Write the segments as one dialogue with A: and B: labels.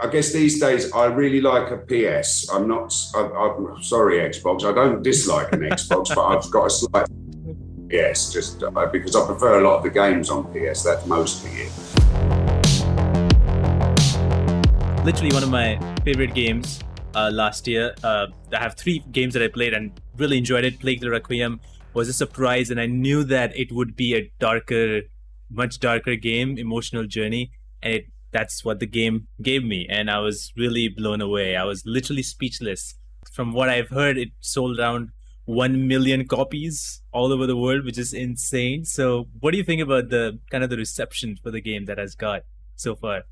A: I guess these days I really like a PS. I'm sorry, Xbox. I don't dislike an Xbox, but I've got a slight PS just because I prefer a lot of the games on PS. That's mostly it.
B: Literally one of my favorite games last year. I have 3 games that I played and really enjoyed it. Plague Tale Requiem was a surprise, and I knew that it would be a much darker game, emotional journey, and that's what the game gave me, and I was really blown away. I was literally speechless. From what I've heard, it sold around 1 million copies all over the world, which is insane. So what do you think about the reception for the game that has got so far?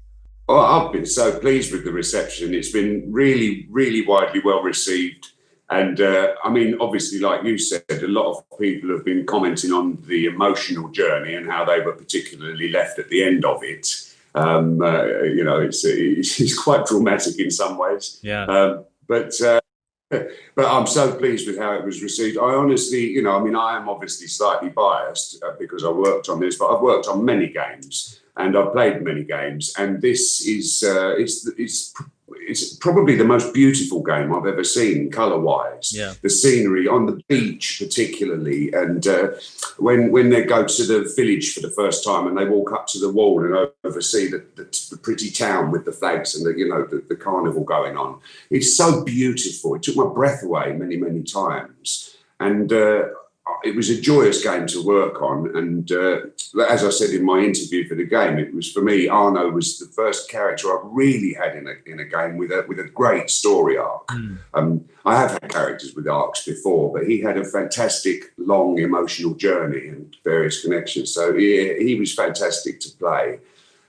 A: Well, I've been so pleased with the reception. It's been really, really widely well received. And I mean, obviously, like you said, a lot of people have been commenting on the emotional journey and how they were particularly left at the end of it. It's quite dramatic in some ways.
B: Yeah.
A: But I'm so pleased with how it was received. I honestly, I am obviously slightly biased because I worked on this, but I've worked on many games. And I've played many games, and this is it's probably the most beautiful game I've ever seen, colour-wise.
B: Yeah.
A: The scenery on the beach, particularly, and when they go to the village for the first time and they walk up to the wall and oversee the pretty town with the flags and the carnival going on, it's so beautiful. It took my breath away many, many times, and it was a joyous game to work on, and as I said in my interview for the game, it was, for me, Arnaud was the first character I've really had in a game with a great story arc. I have had characters with arcs before, but he had a fantastic, long, emotional journey and various connections. So he was fantastic to play,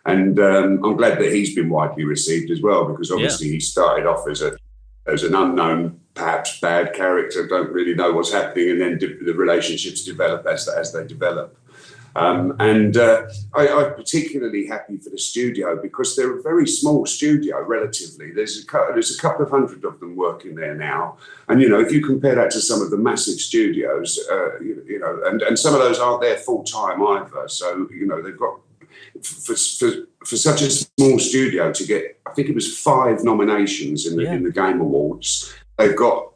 A: and I'm glad that he's been widely received as well, because obviously he started off as an unknown, perhaps bad character, don't really know what's happening, and then the relationships develop as they develop. I'm particularly happy for the studio because they're a very small studio relatively. There's a couple of hundred of them working there now, and if you compare that to some of the massive studios, and some of those aren't there full time either. So they've got for such a small studio to get, I think it was 5 nominations in the Game Awards. They've got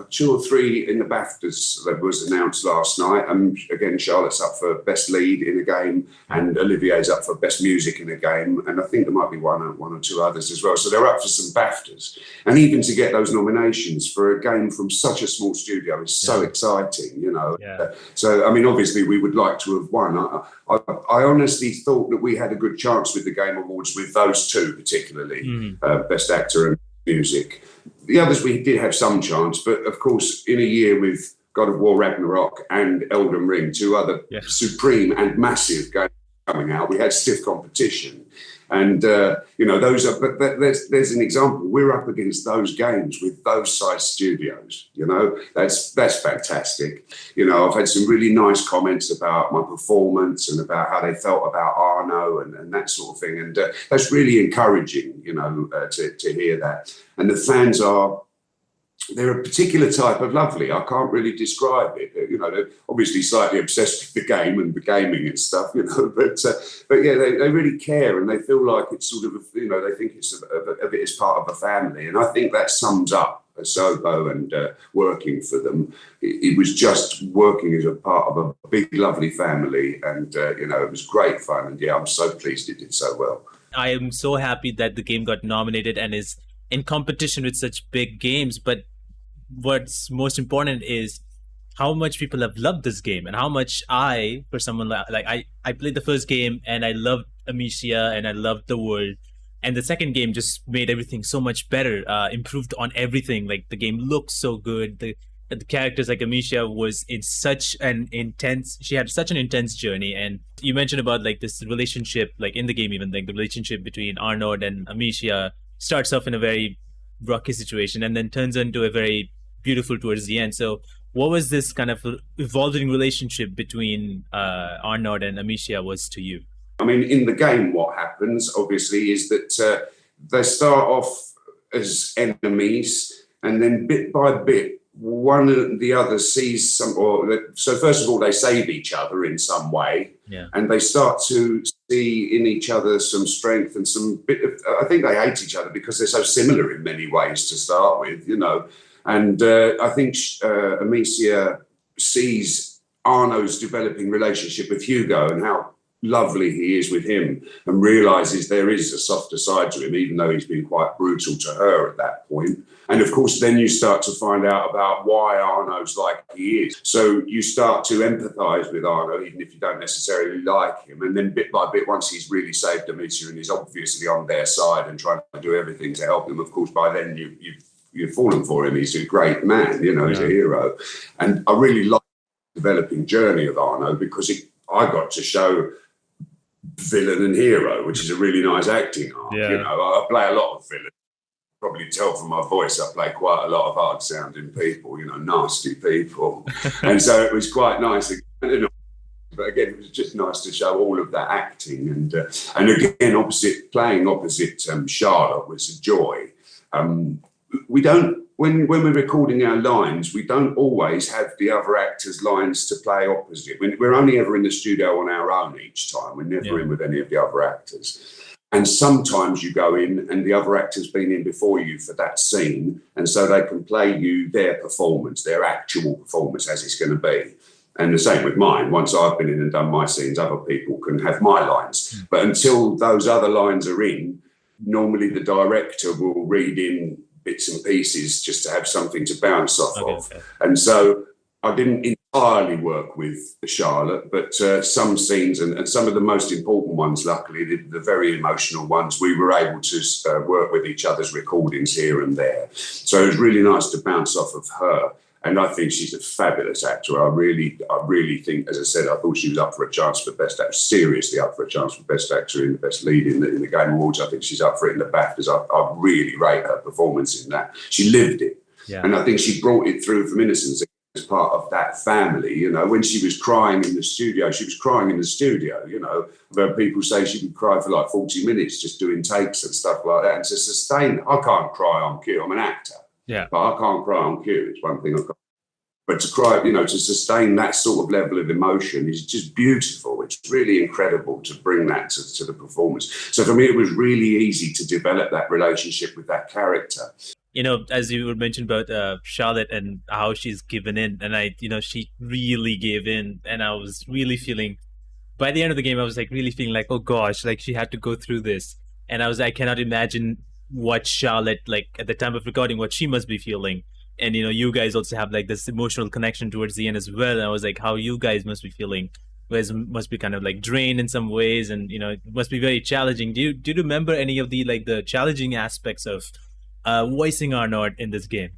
A: 2 or 3 in the BAFTAs that was announced last night. And again, Charlotte's up for Best Lead in a game, and Olivier's up for Best Music in a game. And I think there might be one or 2 others as well. So they're up for some BAFTAs. And even to get those nominations for a game from such a small studio is so exciting,
B: Yeah.
A: So, I mean, obviously we would like to have won. I honestly thought that we had a good chance with the Game Awards with those 2 particularly, Best Actor and Music. The others we did have some chance, but of course, in a year with God of War Ragnarok and Elden Ring, 2 other supreme and massive games coming out, we had stiff competition. And those are. But there's an example. We're up against those games with those size studios. That's fantastic. I've had some really nice comments about my performance and about how they felt about Arnaud and that sort of thing. And that's really encouraging. To hear that. And the fans they're a particular type of lovely. I can't really describe it. They're obviously slightly obsessed with the game and the gaming and stuff, but yeah, they really care, and they feel like it's sort of, they think it's a bit as part of a family. And I think that sums up Asobo and working for them. It was just working as a part of a big, lovely family, and it was great fun. And I'm so pleased it did so well.
B: I am so happy that the game got nominated and is in competition with such big games, but what's most important is how much people have loved this game, and how much I played the first game and I loved Amicia and I loved the world, and the second game just made everything so much better, improved on everything. Like, the game looks so good. The characters, like Amicia, she had such an intense journey. And you mentioned about like this relationship, like in the game, even like the relationship between Arnaud and Amicia starts off in a very rocky situation and then turns into a very beautiful towards the end. So what was this kind of evolving relationship between Arnaud and Amicia was to you?
A: I mean, in the game, what happens, obviously, is that they start off as enemies, and then bit by bit, one of the other sees so first of all, they save each other in some way, and they start to see in each other some strength and I think they hate each other because they're so similar in many ways to start with, and I think Amicia sees Arnaud's developing relationship with Hugo and how lovely he is with him, and realizes there is a softer side to him, even though he's been quite brutal to her at that point. And of course, then you start to find out about why Arnaud's like he is. So you start to empathize with Arnaud, even if you don't necessarily like him. And then bit by bit, once he's really saved Amicia and he's obviously on their side and trying to do everything to help them, of course, by then you've fallen for him. He's a great man, he's a hero. And I really like the developing journey of Arnaud because I got to show villain and hero, which is a really nice acting arc. I play a lot of villains. Probably tell from my voice, I play quite a lot of hard sounding people, nasty people. And so it was quite nice. But again, it was just nice to show all of that acting. And again, playing opposite Charlotte was a joy. We don't, when we're recording our lines, we don't always have the other actors' lines to play opposite. We're only ever in the studio on our own each time. We're never in with any of the other actors. And sometimes you go in and the other actor's been in before you for that scene, and so they can play you their performance, their actual performance as it's going to be. And the same with mine. Once I've been in and done my scenes, other people can have my lines. But until those other lines are in, normally the director will read in bits and pieces just to have something to bounce off of. Okay. And so I didn't entirely work with Charlotte, but some scenes and some of the most important ones, luckily, the very emotional ones, we were able to work with each other's recordings here and there. So it was really nice to bounce off of her. And I think she's a fabulous actor. I really think, as I said, I thought she was up for a chance for Best Actor, seriously up for a chance for Best Actor in the Best Lead in the Game Awards. I think she's up for it in the BAFTAs. I really rate her performance in that. She lived it. Yeah. And I think she brought it through from innocence as part of that family. When she was crying in the studio, she was crying in the studio. Where people say she could cry for like 40 minutes just doing takes and stuff like that. And to sustain, I can't cry on cue. I'm an actor. Yeah. But I can't cry on cue. It's one thing I can't. But to cry, to sustain that sort of level of emotion is just beautiful. It's really incredible to bring that to the performance. So for me, it was really easy to develop that relationship with that character.
B: As you mentioned about Charlotte and how she's given in, and she really gave in, and I was really feeling, by the end of the game, I was like really feeling like, oh gosh, like she had to go through this. And I cannot imagine what Charlotte, like at the time of recording, what she must be feeling. And you guys also have like this emotional connection towards the end as well. And I was like, how you guys must be feeling. You must be kind of like drained in some ways, and it must be very challenging. Do you remember any of the challenging aspects of voicing Arnaud in this game?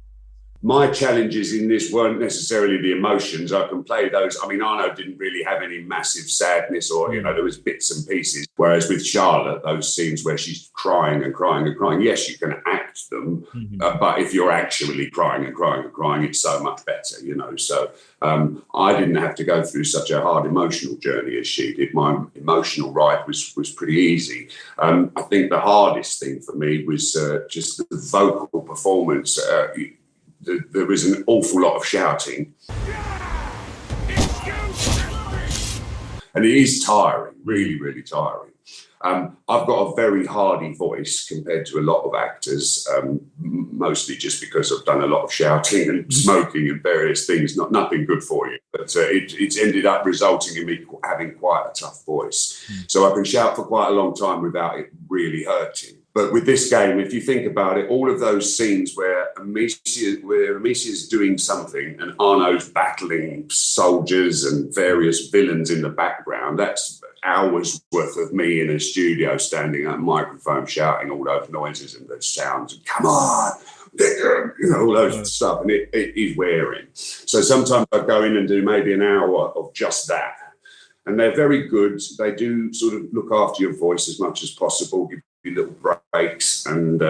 A: My challenges in this weren't necessarily the emotions. I can play those. I mean, Arnaud didn't really have any massive sadness or, there was bits and pieces. Whereas with Charlotte, those scenes where she's crying and crying and crying, yes, you can act them. But if you're actually crying and crying and crying, it's so much better, So I didn't have to go through such a hard emotional journey as she did. My emotional ride was pretty easy. I think the hardest thing for me was just the vocal performance. There was an awful lot of shouting. And it is tiring, really, really tiring. I've got a very hardy voice compared to a lot of actors, mostly just because I've done a lot of shouting and smoking and various things, nothing good for you. But it's ended up resulting in me having quite a tough voice. So I can shout for quite a long time without it really hurting. But with this game, if you think about it, all of those scenes where Amicia's doing something and Arnaud's battling soldiers and various villains in the background, that's hours worth of me in a studio standing at a microphone shouting all those noises and those sounds and come on, all those stuff, and it is wearing. So sometimes I go in and do maybe an hour of just that. And they're very good. They do sort of look after your voice as much as possible, give you little breaks and,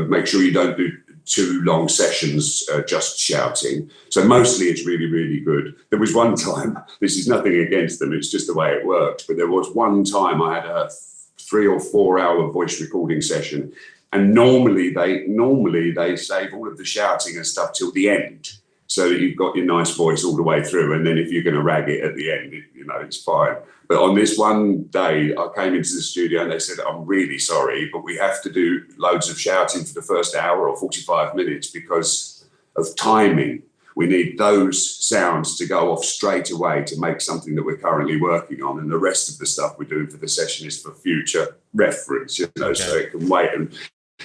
A: make sure you don't do too long sessions just shouting. So mostly it's really, really good. There was one time, this is nothing against them, it's just the way it worked, but there was one time I had a 3 or 4 hour voice recording session And normally they save all of the shouting and stuff till the end, so that you've got your nice voice all the way through. And then if you're going to rag it at the end, it's fine. But on this one day, I came into the studio and they said, I'm really sorry, but we have to do loads of shouting for the first hour or 45 minutes because of timing. We need those sounds to go off straight away to make something that we're currently working on. And the rest of the stuff we're doing for the session is for future reference, so it can wait. And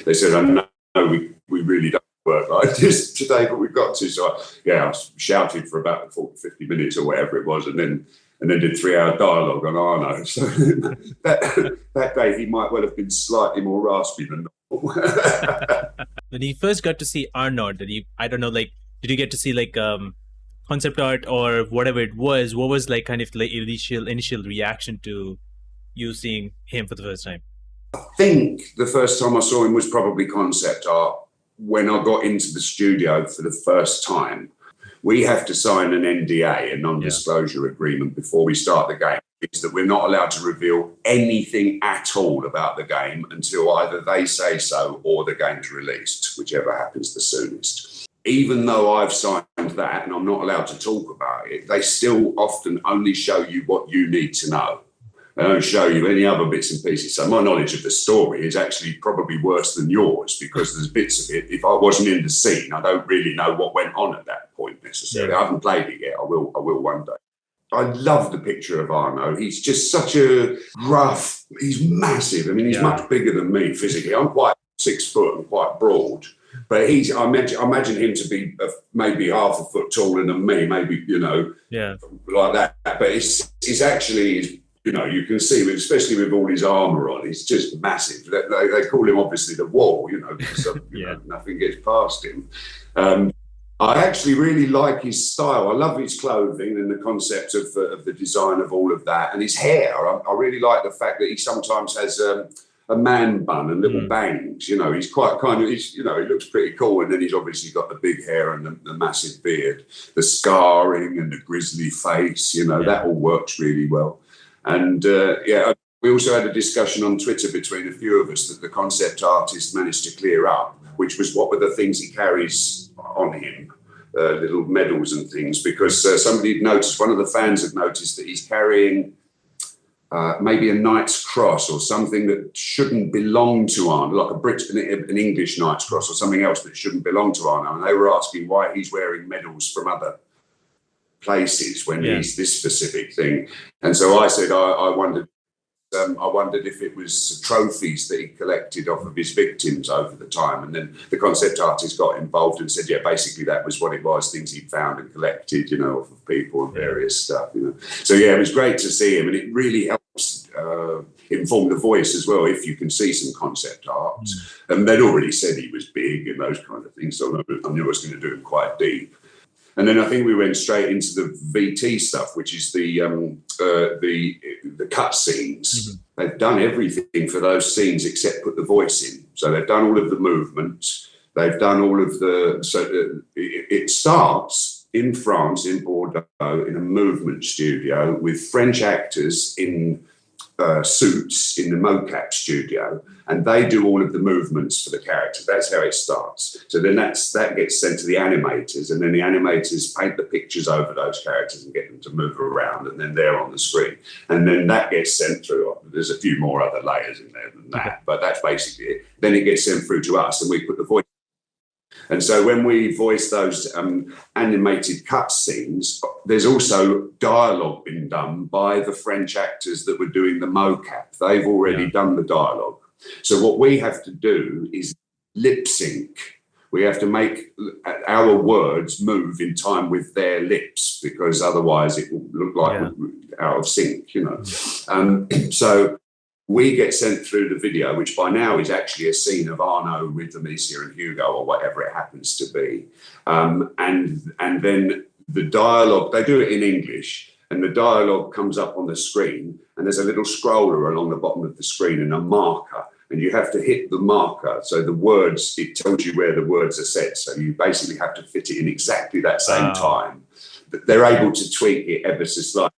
A: they said, I know we really don't work like this today, but we've got to. So I shouted for about 40, 50 minutes or whatever it was, and then did 3-hour dialogue on Arnaud. So that day he might well have been slightly more raspy than normal.
B: When you first got to see Arnaud, did you get to see concept art or whatever it was? What was kind of initial reaction to you seeing him for the first time?
A: I think the first time I saw him was probably concept art. When I got into the studio for the first time, we have to sign an NDA, a non-disclosure agreement, before we start the game. It's that we're not allowed to reveal anything at all about the game until either they say so or the game's released, whichever happens the soonest. Even though I've signed that and I'm not allowed to talk about it, they still often only show you what you need to know. They don't show you any other bits and pieces. So my knowledge of the story is actually probably worse than yours, because there's bits of it. If I wasn't in the scene, I don't really know what went on at that point necessarily. I haven't played it yet. I will one day. I love the picture of Arnaud. He's just such a rough, he's massive. I mean, he's much bigger than me physically. I'm quite 6 foot and quite broad. But I imagine him to be maybe half a foot taller than me, maybe, like that. But it's actually, you can see, especially with all his armour on, he's just massive. They call him obviously the Wall, because nothing gets past him. I actually really like his style. I love his clothing and the concept of the design of all of that, and his hair. I really like the fact that he sometimes has a man bun and little bangs. He's quite he looks pretty cool, and then he's obviously got the big hair and the massive beard, the scarring and the grisly face. That all works really well. And we also had a discussion on Twitter between a few of us that the concept artist managed to clear up, which was what were the things he carries on him, little medals and things, because somebody had noticed, one of the fans had noticed that he's carrying maybe a Knight's Cross or something that shouldn't belong to Arnaud, like an English Knight's Cross or something else that shouldn't belong to Arnaud. And they were asking why he's wearing medals from other places when he's this specific thing. And so I said I wondered if it was trophies that he collected off of his victims over the time. And then the concept artist got involved and said, basically that was what it was, things he'd found and collected, off of people and various stuff, So it was great to see him, and it really helps inform the voice as well if you can see some concept art. And they'd already said he was big and those kind of things, so I knew I was going to do him quite deep. And then I think we went straight into the VT stuff, which is the cut scenes. They've done everything for those scenes except put the voice in. So they've done all of the movements. They've done all of it starts in France, in Bordeaux, in a movement studio with French actors in suits in the mocap studio, and they do all of the movements for the character. That's how it starts. So then that gets sent to the animators, and then the animators paint the pictures over those characters and get them to move around, and then they're on the screen. And then that gets sent through. There's a few more other layers in there than that, but that's basically it. Then it gets sent through to us, and we put the voice. And so when we voice those animated cut scenes, there's also dialogue been done by the French actors that were doing the mocap. They've already done the dialogue. So what we have to do is lip sync. We have to make our words move in time with their lips, because otherwise it will look like we're out of sync, So we get sent through the video, which by now is actually a scene of Arnaud with Amicia and Hugo or whatever it happens to be. And then the dialogue, they do it in English, and the dialogue comes up on the screen, and there's a little scroller along the bottom of the screen and a marker, and you have to hit the marker. So the words, it tells you where the words are said. So you basically have to fit it in exactly that same time. But they're able to tweak it ever so slightly.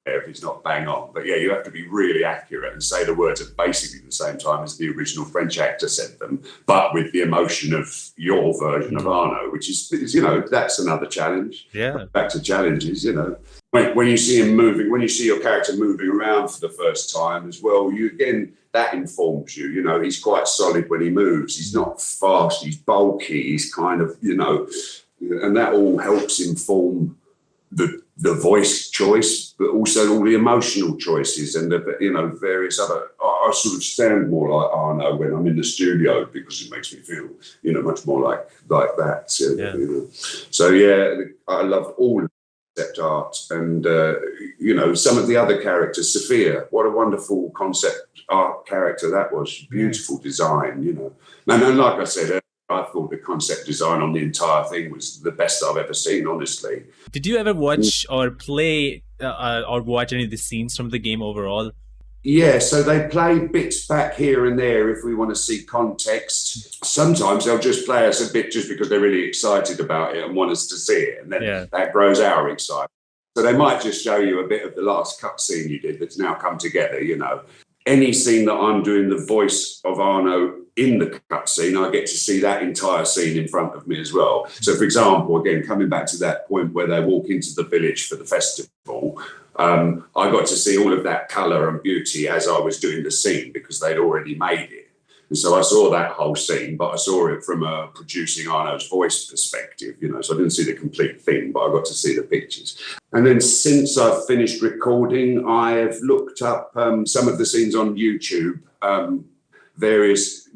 A: if it's not bang on. But yeah, you have to be really accurate and say the words at basically the same time as the original French actor said them, but with the emotion of your version of Arnaud, which is, you know, that's another challenge.
B: Yeah.
A: Back to challenges, you know. When you see him moving, when you see your character moving around for the first time as well, that informs you. You know, he's quite solid when he moves. He's not fast. He's bulky. He's kind of, you know, and that all helps inform the voice choice, but also all the emotional choices and the, you know, various other. I sort of stand more like Arnaud when I'm in the studio because it makes me feel, you know, much more like that. You know. So yeah, I love all of concept art and you know, some of the other characters. Sophia, what a wonderful concept art character that was. Beautiful design, you know. And like I said, I thought the concept design on the entire thing was the best I've ever seen, honestly.
B: Did you ever watch or play or watch any of the scenes from the game overall?
A: Yeah, so they play bits back here and there if we want to see context. Sometimes they'll just play us a bit just because they're really excited about it and want us to see it, and then that grows our excitement. So they might just show you a bit of the last cutscene you did that's now come together, you know. Any scene that I'm doing the voice of Arnaud in the cutscene, I get to see that entire scene in front of me as well. So, for example, again, coming back to that point where they walk into the village for the festival, I got to see all of that colour and beauty as I was doing the scene because they'd already made it. And so I saw that whole scene, but I saw it from a producing Arnaud's voice perspective, you know, so I didn't see the complete thing, but I got to see the pictures. And then since I've finished recording, I've looked up some of the scenes on YouTube, various,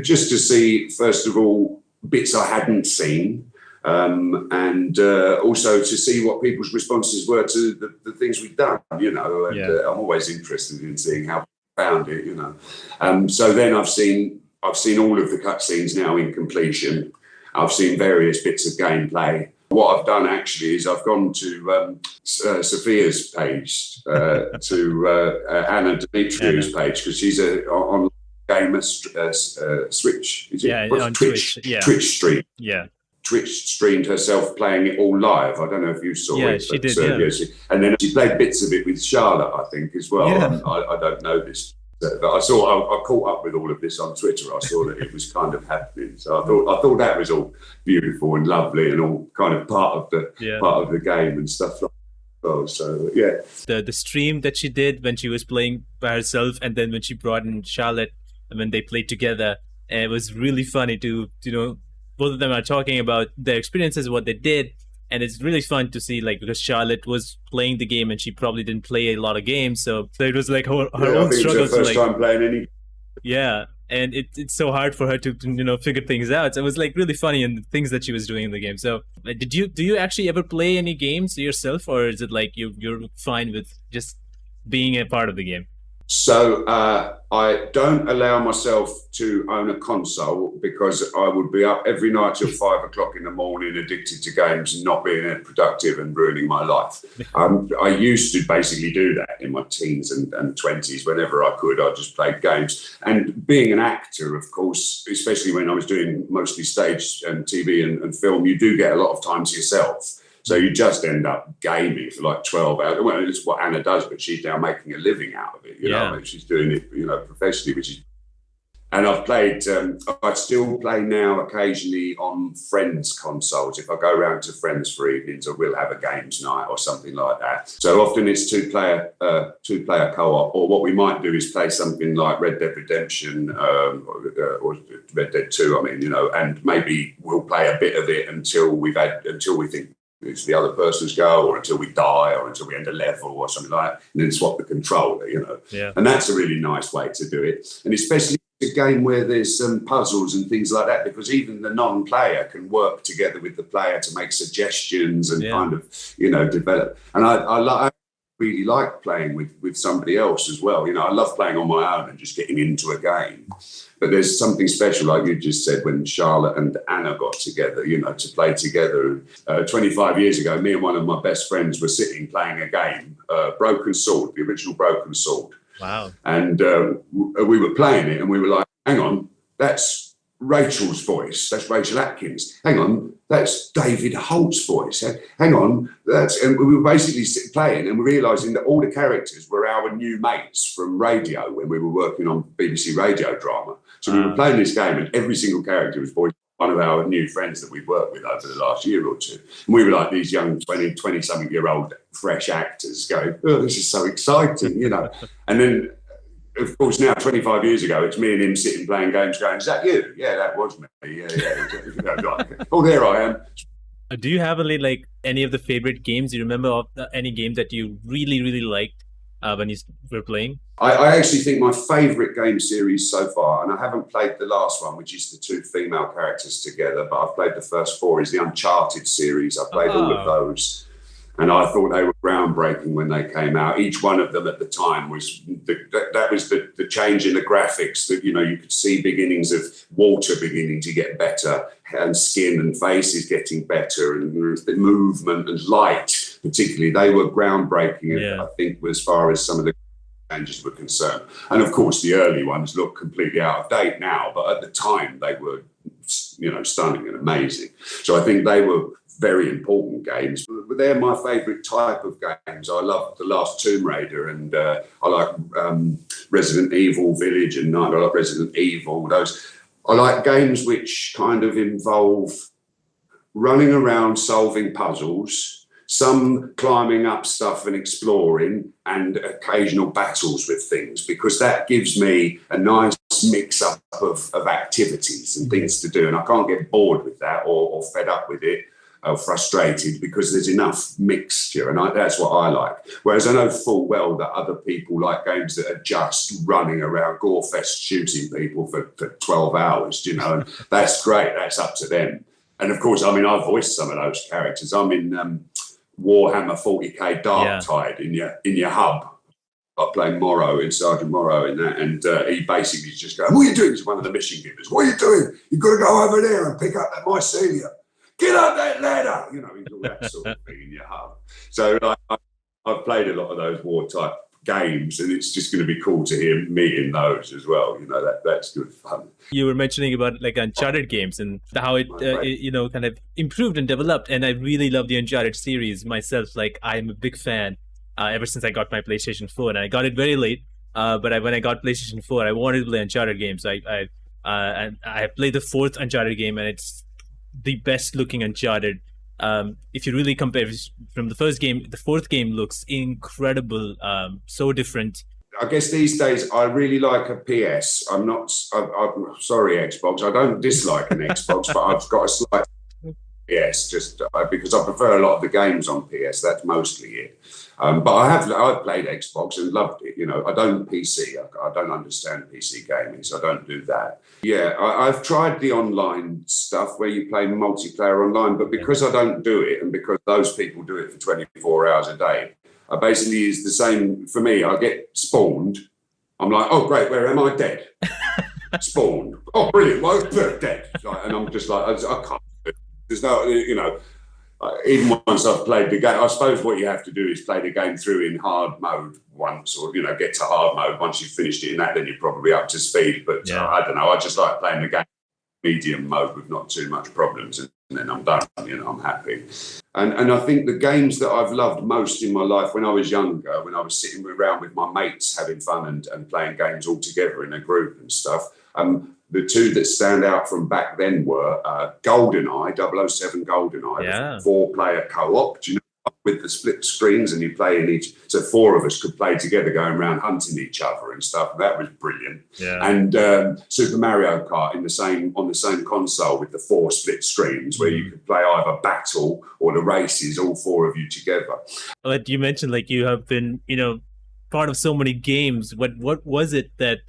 A: just to see, first of all, bits I hadn't seen, and also to see what people's responses were to the things we've done, you know, and I'm always interested in seeing how found it, you know. So then I've seen all of the cutscenes now in completion. I've seen various bits of gameplay. What I've done actually is I've gone to Sophia's page, to Anna Dimitriou's page, because she's on gamer Switch. Is it?
B: On Twitch.
A: Twitch stream.
B: Yeah.
A: Twitch streamed herself playing it all live. I don't know if you saw it.
B: Yeah, she did.
A: And then she played bits of it with Charlotte, I think, as well.
B: Yeah.
A: I don't know this. But I caught up with all of this on Twitter. I saw that it was kind of happening. So I thought that was all beautiful and lovely and all kind of part of the game and stuff like that. Oh, so yeah.
B: The stream that she did when she was playing by herself, and then when she brought in Charlotte and when they played together, and it was really funny to, you know, both of them are talking about their experiences, what they did, and it's really fun to see, like, because Charlotte was playing the game and she probably didn't play a lot of games, so it was like her own struggles.
A: It was her first time playing any.
B: Yeah, and it's so hard for her to, you know, figure things out. So it was like really funny in the things that she was doing in the game. So do you actually ever play any games yourself, or is it like you're fine with just being a part of the game?
A: So I don't allow myself to own a console because I would be up every night till 5 o'clock in the morning, addicted to games and not being productive and ruining my life. I used to basically do that in my teens and 20s. Whenever I could, I just played games. And being an actor, of course, especially when I was doing mostly stage and TV and film, you do get a lot of time to yourself. So you just end up gaming for like 12 hours. Well, it's what Anna does, but she's now making a living out of it. You know, I mean, she's doing it, you know, professionally, which is. And I've played. I still play now occasionally on friends' consoles. If I go around to friends for evenings, or we'll have a games night or something like that. So often it's two-player co-op, or what we might do is play something like Red Dead Redemption or Red Dead 2. I mean, you know, and maybe we'll play a bit of it until we think it's the other person's go, or until we die, or until we end a level or something like that, and then swap the controller, you know.
B: Yeah.
A: And that's a really nice way to do it. And especially a game where there's some puzzles and things like that, because even the non-player can work together with the player to make suggestions and kind of, you know, develop. And I really like playing with somebody else as well. You know, I love playing on my own and just getting into a game. But there's something special, like you just said, when Charlotte and Anna got together, you know, to play together. 25 years ago, me and one of my best friends were sitting playing a game, Broken Sword, the original Broken Sword.
B: Wow.
A: And we were playing it and we were like, hang on, that's Rachel's voice. That's Rachel Atkins. Hang on, that's David Holt's voice. Hang on, and we were basically playing and realising that all the characters were our new mates from radio when we were working on BBC radio drama. So we were playing this game and every single character was voiced by one of our new friends that we'd worked with over the last year or two. And we were like these young 20-something year old fresh actors going, oh, this is so exciting, you know. And then, of course, now 25 years ago, it's me and him sitting playing games going, is that you? Yeah, that was me. Yeah. Oh, there I am.
B: Do you have any of the favorite games? Do you remember of any game that you really, really liked when you were playing?
A: I actually think my favourite game series so far, and I haven't played the last one, which is the two female characters together, but I've played the first four, is the Uncharted series. I played all of those. And I thought they were groundbreaking when they came out. Each one of them at the time was the change in the graphics that, you know, you could see beginnings of water beginning to get better and skin and faces getting better and the movement and light, particularly. They were groundbreaking, I think, as far as some of the changes were concerned. And of course, the early ones look completely out of date now, but at the time they were, you know, stunning and amazing. So I think they were very important games. But they're my favourite type of games. I love The Last Tomb Raider and I like Resident Evil Village and Night. I like Resident Evil. I like games which kind of involve running around solving puzzles, some climbing up stuff and exploring, and occasional battles with things, because that gives me a nice mix up of activities and things to do. And I can't get bored with that or fed up with it. Frustrated, because there's enough mixture, and that's what I like. Whereas I know full well that other people like games that are just running around gore-fest shooting people for 12 hours, you know, and that's great, that's up to them. And of course, I mean, I've voiced some of those characters. I'm in Warhammer 40k Dark Tide in your hub. I play Morrow in Sergeant Morrow in that, and he basically just goes, what are you doing? He's one of the mission givers. What are you doing? You've got to go over there and pick up that mycelia. Get up that ladder, you know, all that sort of thing in your hub. So I've played a lot of those war type games, and it's just going to be cool to hear me in those as well. You know, that's good fun.
B: You were mentioning about like Uncharted games and how it you know, kind of improved and developed, and I really love the Uncharted series myself. Like, I'm a big fan ever since I got my PlayStation 4, and I got it very late. But when I got PlayStation 4, I wanted to play Uncharted games. And I played the fourth Uncharted game, and it's the best looking Uncharted. If you really compare from the first game, the fourth game looks incredible, so different.
A: I guess these days I really like a PS. I'm sorry, Xbox. I don't dislike an Xbox, but I've got a slight PS just because I prefer a lot of the games on PS. That's mostly it. But I've played Xbox and loved it. You know, I don't PC. I don't understand PC gaming, so I don't do that. Yeah, I've tried the online stuff where you play multiplayer online, but because I don't do it, and because those people do it for 24 hours a day, I basically is the same for me. I get spawned. I'm like, oh great, where am I? Dead. Spawned. Oh brilliant. Well, dead. And I'm just like, I can't. There's no, you know. Even once I've played the game, I suppose what you have to do is play the game through in hard mode once, or, you know, get to hard mode. Once you've finished it in that, then you're probably up to speed. But I don't know, I just like playing the game medium mode with not too much problems, and then I'm done, you know, I'm happy. And I think the games that I've loved most in my life when I was younger, when I was sitting around with my mates having fun and playing games all together in a group and stuff, the two that stand out from back then were GoldenEye, 007 GoldenEye, 4-player co-op, do you know, with the split screens, and you play in each, so 4 of us could play together going around hunting each other and stuff. That was brilliant. And Super Mario Kart on the same console with the 4 split screens where you could play either battle or the races, all 4 of you together.
B: But you mentioned like you have been, you know, part of so many games. What was it that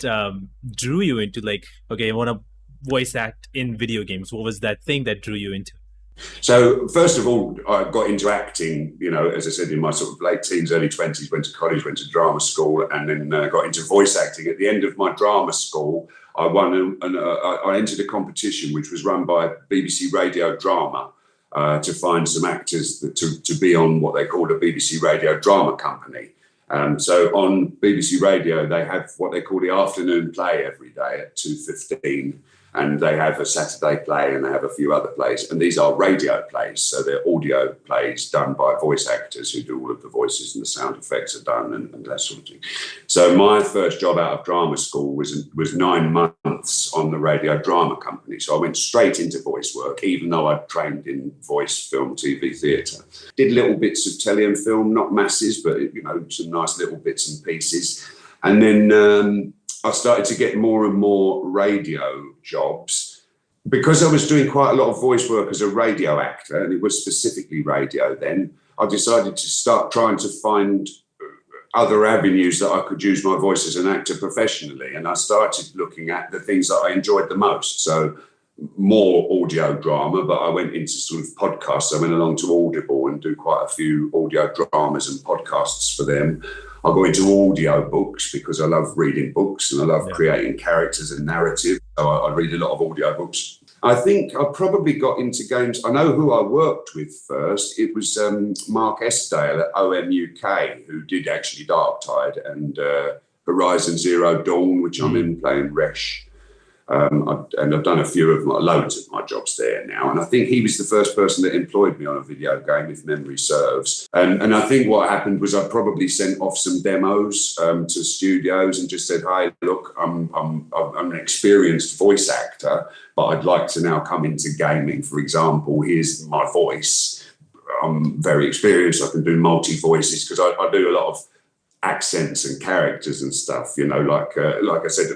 B: drew you into, like, okay, I want to voice act in video games? What was that thing that drew you into?
A: So first of all, I got into acting, you know, as I said, in my sort of late teens, early 20s, went to college, went to drama school, and then got into voice acting. At the end of my drama school, I won I entered a competition which was run by BBC Radio Drama to find some actors to be on what they called a BBC Radio Drama Company. So on BBC Radio, they have what they call the afternoon play every day at 2:15. and they have a Saturday play and they have a few other plays. And these are radio plays, so they're audio plays done by voice actors who do all of the voices and the sound effects are done and that sort of thing. So my first job out of drama school was 9 months on the radio drama company. So I went straight into voice work, even though I'd trained in voice, film, TV, theatre. Did little bits of telly and film, not masses, but some nice little bits and pieces. And then I started to get more and more radio jobs because I was doing quite a lot of voice work as a radio actor, and it was specifically radio then. I decided to start trying to find other avenues that I could use my voice as an actor professionally. And I started looking at the things that I enjoyed the most. So more audio drama, but I went into sort of podcasts. I went along to Audible and do quite a few audio dramas and podcasts for them. I go into audio books because I love reading books and I love creating characters and narrative. So I read a lot of audio books. I think I probably got into games. I know who I worked with first. It was Mark Esdale at OM UK, who did actually Darktide and Horizon Zero Dawn, which I'm in playing Resh. And I've done loads of my jobs there now. And I think he was the first person that employed me on a video game, if memory serves. And I think what happened was I probably sent off some demos to studios and just said, "Hi, look, I'm an experienced voice actor, but I'd like to now come into gaming. For example, here's my voice. I'm very experienced. I can do multi-voices," because I do a lot of accents and characters and stuff, like I said,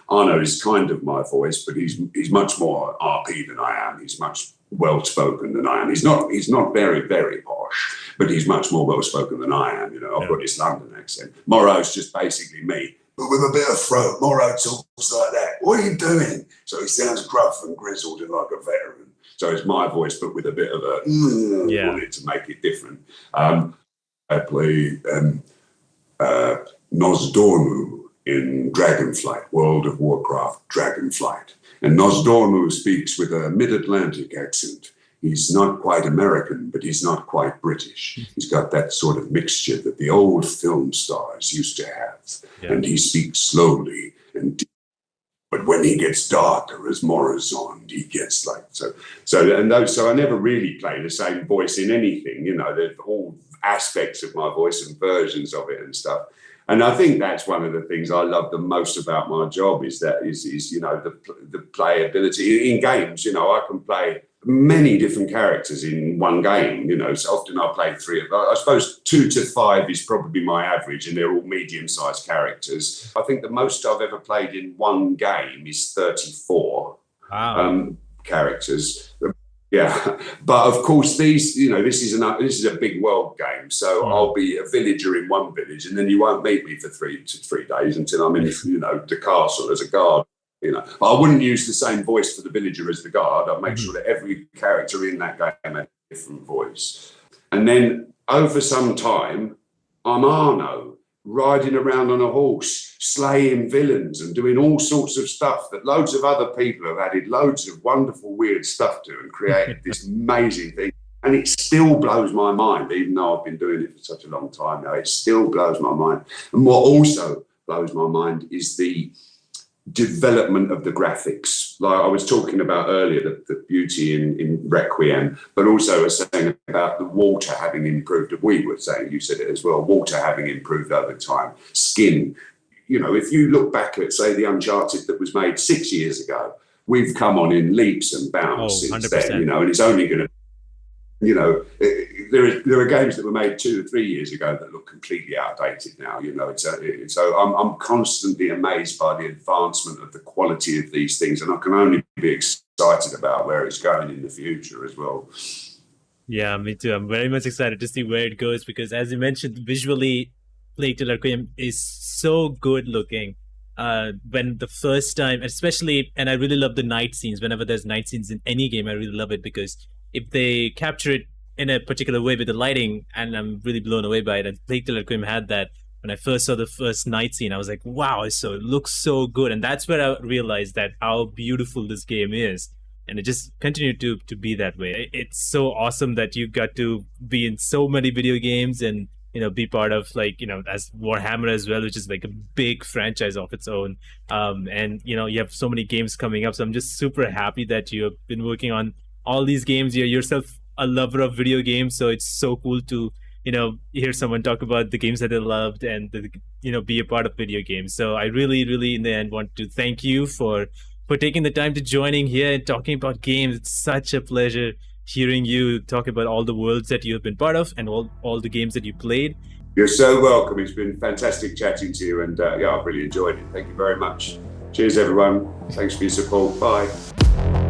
A: Arnaud is kind of my voice, but he's much more RP than I am. He's much well-spoken than I am. He's not very, very posh, but he's much more well-spoken than I am. I've got this London accent. Morrow's just basically me, but with a bit of throat. Morrow talks like that. "What are you doing?" So he sounds gruff and grizzled and like a veteran. So it's my voice, but with a bit of a on it to make it different. I play Nosdormu in Dragonflight, World of Warcraft Dragonflight. And Nosdormu speaks with a mid-Atlantic accent. He's not quite American, but he's not quite British. He's got that sort of mixture that the old film stars used to have. Yeah. And he speaks slowly and deep. But when he gets darker, as Morrison, he gets like so. So I never really play the same voice in anything. There's all aspects of my voice and versions of it and stuff. And I think that's one of the things I love the most about my job is the playability in games. I can play many different characters in one game. So often I play 3 of them. I suppose 2 to 5 is probably my average, and they're all medium-sized characters. I think the most I've ever played in one game is 34 characters. Yeah, but of course these, this is a big world game. So I'll be a villager in one village, and then you won't meet me for 3 days until I'm in, the castle as a guard. I wouldn't use the same voice for the villager as the guard. I'd make sure that every character in that game had a different voice. And then over some time, I'm Arnaud, riding around on a horse, slaying villains and doing all sorts of stuff that loads of other people have added loads of wonderful, weird stuff to and created this amazing thing. And it still blows my mind, even though I've been doing it for such a long time now. It still blows my mind. And what also blows my mind is the development of the graphics. Like I was talking about earlier, the beauty in Requiem, but also I was saying about the water having improved. We were saying, you said it as well, water having improved over time. Skin, if you look back at, say, the Uncharted that was made 6 years ago, we've come on in leaps and bounds since 100%. Then, and it's only going to, there are games that were made 2 or 3 years ago that look completely outdated now. So I'm constantly amazed by the advancement of the quality of these things, and I can only be excited about where it's going in the future as well.
B: Yeah, me too. I'm very much excited to see where it goes because, as you mentioned, visually, Plague Tale Requiem is so good looking. When the first time, especially, and I really love the night scenes. Whenever there's night scenes in any game, I really love it because if they capture it in a particular way with the lighting, and I'm really blown away by it. And Plague Tale Requiem had that. When I first saw the first night scene, I was like, wow, it looks so good. And that's where I realized that how beautiful this game is. And it just continued to be that way. It's so awesome that you got to be in so many video games and be part of, like, as Warhammer as well, which is like a big franchise of its own. And you have so many games coming up, so I'm just super happy that you have been working on all these games. You're yourself a lover of video games, so it's so cool to hear someone talk about the games that they loved and be a part of video games. So I really, really, in the end, want to thank you for taking the time to joining here and talking about games. It's such a pleasure hearing you talk about all the worlds that you have been part of and all the games that you played.
A: You're so welcome. It's been fantastic chatting to you, and I've really enjoyed it. Thank you very much. Cheers, everyone. Thanks for your support. Bye.